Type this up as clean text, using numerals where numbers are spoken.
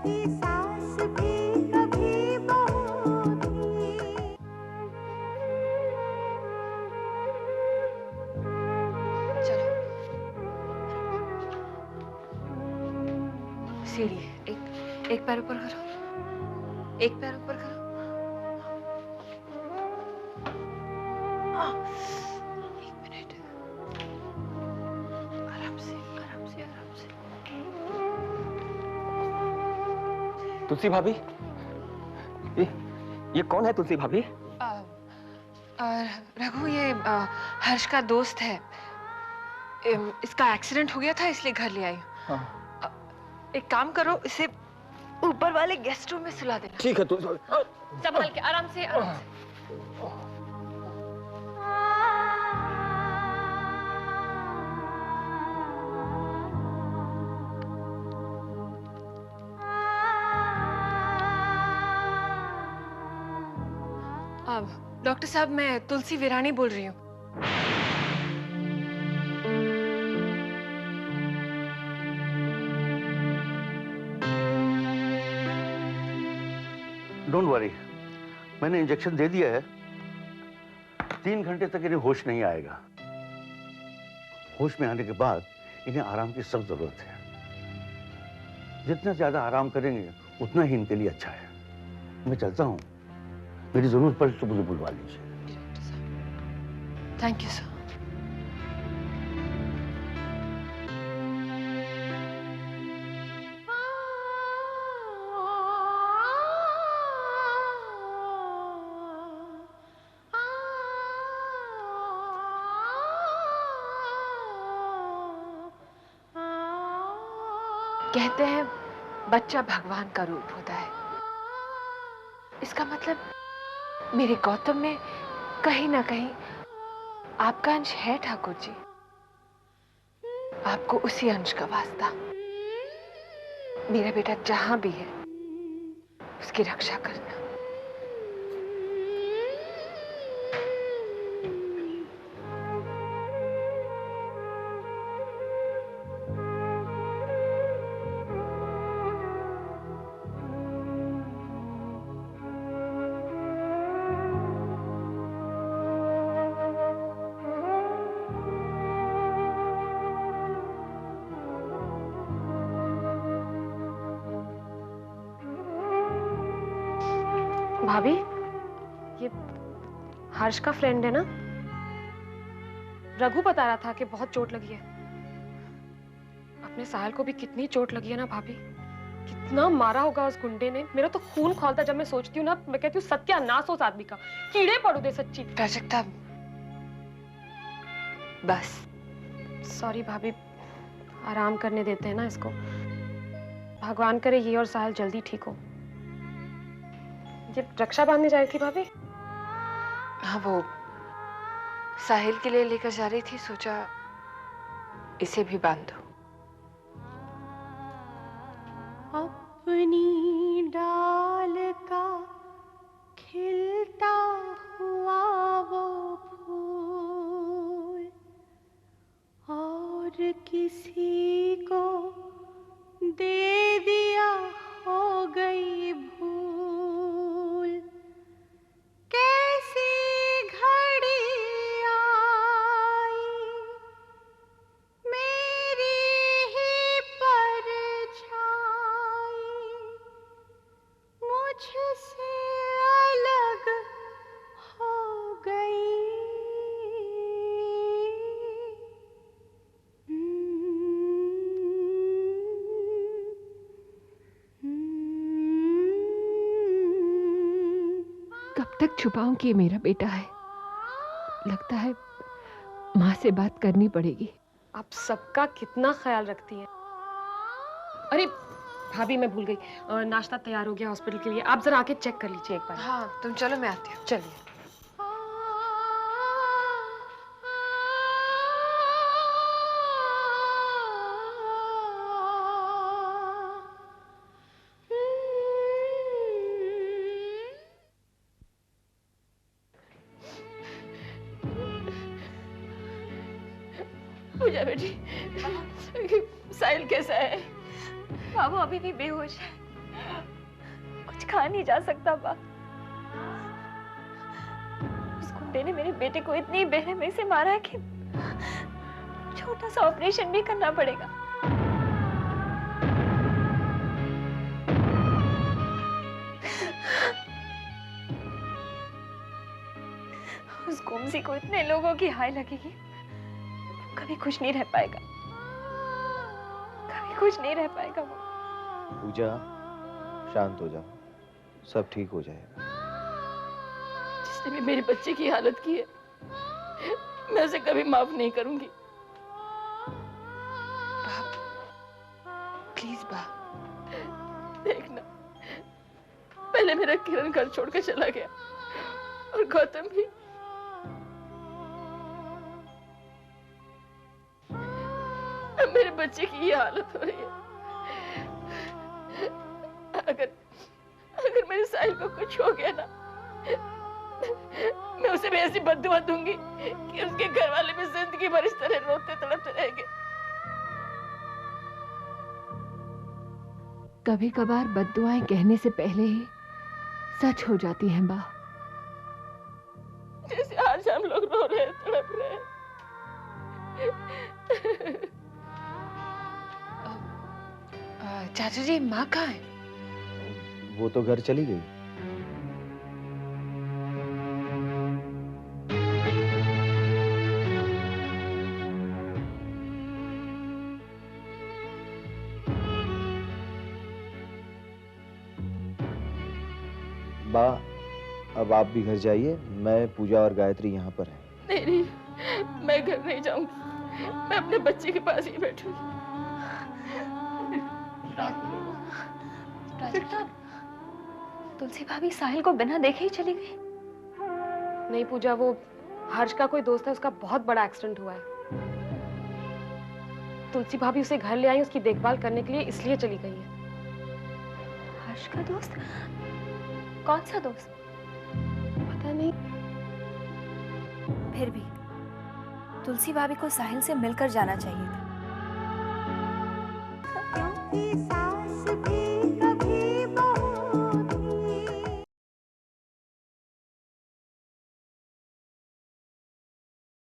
की सास भी कभी बहू थी। चलो सीढ़ी एक पैर ऊपर करो, एक पैर ऊपर करो। एक मिनट, आराम से आराम से आराम से। तुलसी भाभी, ये कौन है तुलसी भाभी? रघु, ये हर्ष का दोस्त है। इसका एक्सीडेंट हो गया था इसलिए घर ले आई। एक काम करो, इसे ऊपर वाले गेस्ट रूम में सुला देना। ठीक है। संभाल के, आराम से आराम से। डॉक्टर साहब, मैं तुलसी वीरानी बोल रही हूँ। डोंट वरी, मैंने इंजेक्शन दे दिया है। 3 घंटे तक इन्हें होश नहीं आएगा। होश में आने के बाद इन्हें आराम की सख्त जरूरत है। जितना ज्यादा आराम करेंगे उतना ही इनके लिए अच्छा है। मैं चलता हूँ, मेरी जरूरत पड़े तो मुझे बुलवा लीजिए। Thank you sir. कहते हैं बच्चा भगवान का रूप होता है। इसका मतलब मेरे गौतम में कहीं ना कहीं आपका अंश है ठाकुर जी। आपको उसी अंश का वास्ता। मेरा बेटा जहां भी है उसकी रक्षा करना। भाभी, ये हर्ष का फ्रेंड है ना? रघु बता रहा था कि बहुत चोट लगी है। अपने साहिल को भी कितनी चोट लगी है ना भाभी। कितना मारा होगा उस गुंडे ने। मेरा तो खून खौलता जब मैं सोचती हूँ ना। मैं कहती हूँ सत्यानाश हो उस आदमी का। कीड़े पड़ो दे सच्ची। प्राजक्ता, बस। सॉरी भाभी, आराम करने देते हैं ना इसको। भगवान करे ये और साहिल जल्दी ठीक हो। ये रक्षा बांधने जा रही थी भाभी? हाँ, वो साहिल के लिए लेकर जा रही थी। सोचा इसे भी बांध दो। अपनी डाल का खिलता हुआ वो फूल और किसी को दे दिया, हो गई भूल। कैसी घड़ी आई मेरी ही परछाई, मुझसे अलग हो गई। कब तक छुपाऊं कि ये मेरा बेटा है? लगता है माँ से बात करनी पड़ेगी। आप सबका कितना ख्याल रखती हैं। अरे भाभी, मैं भूल गई। नाश्ता तैयार हो गया हॉस्पिटल के लिए। आप जरा आके चेक कर लीजिए एक बार। हाँ, तुम चलो, मैं आती हूँ। चलिए। पूजा बेटी, साहिल कैसा है? बाबू अभी भी बेहोश है। कहा नहीं जा सकता बा। उस गुंडे ने मेरे बेटे को इतनी बेरहमी से मारा है कि छोटा सा ऑपरेशन भी करना पड़ेगा। उस गुमसी को इतने लोगों की हाय लगेगी, कभी खुश नहीं रह पाएगा, कभी खुश नहीं रह पाएगा वो। पूजा, शांत हो जाओ, सब ठीक हो जाएगा। जिसने भी मेरे बच्चे की हालत की है, मैं उसे कभी माफ नहीं करूंगी। प्लीज बा। देखना, पहले मेरा किरण घर छोड़ के चला गया और गौतम भी। अब मेरे बच्चे की ये हालत हो रही है। अगर मेरे साहिल को कुछ हो गया ना, मैं उसे भी ऐसी बद्दुआ दूंगी कि उसके घर वाले भी जिंदगी भर इस तरह रोते तड़पते रहेंगे। कभी कभार बद्दुआएं कहने से पहले ही सच हो जाती हैं बा। जैसे आज हम लोग रो रहे हैं, तड़प रहे हैं। चाचा जी, माँ कहाँ है? वो तो घर चली गई। बा, अब आप भी घर जाइए, मैं, पूजा और गायत्री यहाँ पर हैं। नहीं, मैं घर नहीं जाऊंगी, मैं अपने बच्चे के पास ही बैठूंगी। प्राजक्ता, तुलसी भाभी साहिल को बिना देखे ही चली गई। नहीं पूजा, वो हर्ष का कोई दोस्त है, उसका बहुत बड़ा एक्सीडेंट हुआ है। तुलसी भाभी उसे घर ले आई उसकी देखभाल करने के लिए, इसलिए चली गई है। हर्ष का दोस्त? कौन सा दोस्त? पता नहीं। फिर भी तुलसी भाभी को साहिल से मिलकर जाना चाहिए था।